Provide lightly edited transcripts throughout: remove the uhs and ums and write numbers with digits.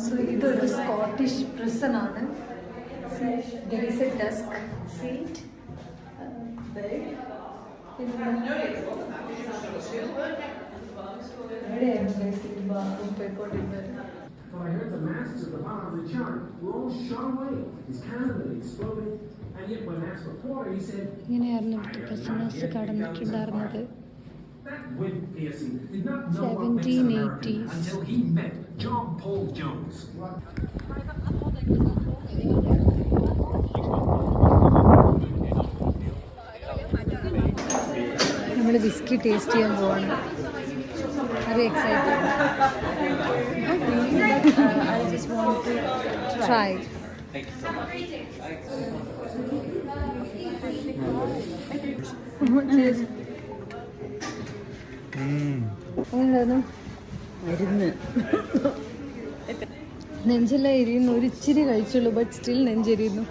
So ഇതൊരു Scottish prison ആണ്. There is a desk, seat, bed. But I heard the masks at the bottom of the chart were all shot away. His cannon exploded, and yet when asked the porter, he said, ഇങ്ങനെയായിരുന്നു prisoners കടന്നിട്ടുണ്ടായിരുന്നത്. that wimp Pearson did not know what makes an American until he met John Paul Jones. നമ്മൾ whisky taste ചെയ്യാൻ പോവാണ്. Very excited. I just want to try. നെഞ്ചെല്ലാം എരിയുന്നു. ഒരു ഇച്ചിരി കഴിച്ചുള്ളൂ, but still നെഞ്ചെരിയുന്നു.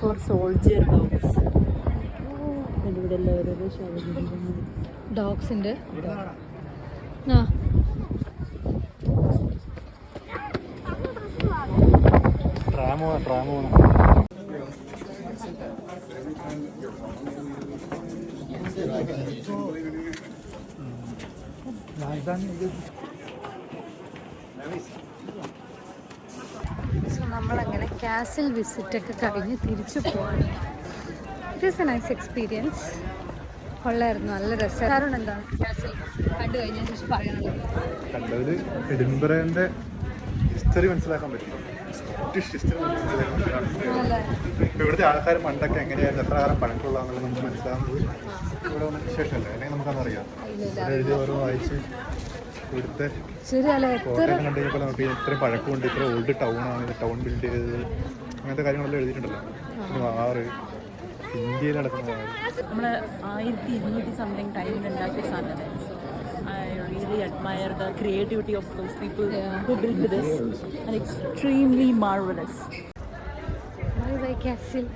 For soldier dogs. ഡോഗ്സിൻ്റെ നമ്മളങ്ങനെ കാസിൽ വിസിറ്റൊക്കെ കഴിഞ്ഞ് തിരിച്ചു പോവാണ്. It is a nice experience. കൊള്ളായിരുന്നു, നല്ല രസമാണ്. എന്താണ് കാസിൽ കണ്ടു കഴിഞ്ഞതിന് ശേഷം പറയാനുള്ളത്? കണ്ടതിൽ എഡിൻബറേൻ്റെ ഹിസ്റ്ററി മനസ്സിലാക്കാൻ പറ്റും. സ്കോട്ടിഷ് ഹിസ്റ്ററി മനസ്സിലാക്കാൻ ഇപ്പോൾ ഇവിടുത്തെ ആൾക്കാർ പണ്ടൊക്കെ എങ്ങനെയായിരുന്നു, എത്ര കാലം പഴക്കമുള്ളതെന്നുള്ളത് നമുക്ക് മനസ്സിലാകുന്നത് ഇവിടെ വന്നതിന് ശേഷമല്ലേ, അല്ലെങ്കിൽ നമുക്കതറിയാം. എഴുതി ഓരോ വായിച്ച് ഇവിടുത്തെ കോട്ടയം കണ്ടു കഴിഞ്ഞപ്പോൾ നമുക്ക് ഇത്രയും പഴക്കമുണ്ട്, ഇത്ര ഓൾഡ് ടൗണാണ്, ഇത് ടൗൺ ബിൽഡ് ചെയ്തത്, അങ്ങനത്തെ കാര്യങ്ങളെല്ലാം എഴുതിയിട്ടുണ്ടല്ലോ. ആറ് ഇന്ത്യയിൽ നടക്കുന്ന നമ്മൾ 1200 സംതിങ് ടൈമിൽ ഉണ്ടാക്കിയ സാധനം. I really admire the creativity of those people who built this, and extremely marvelous. Bye bye, Castle.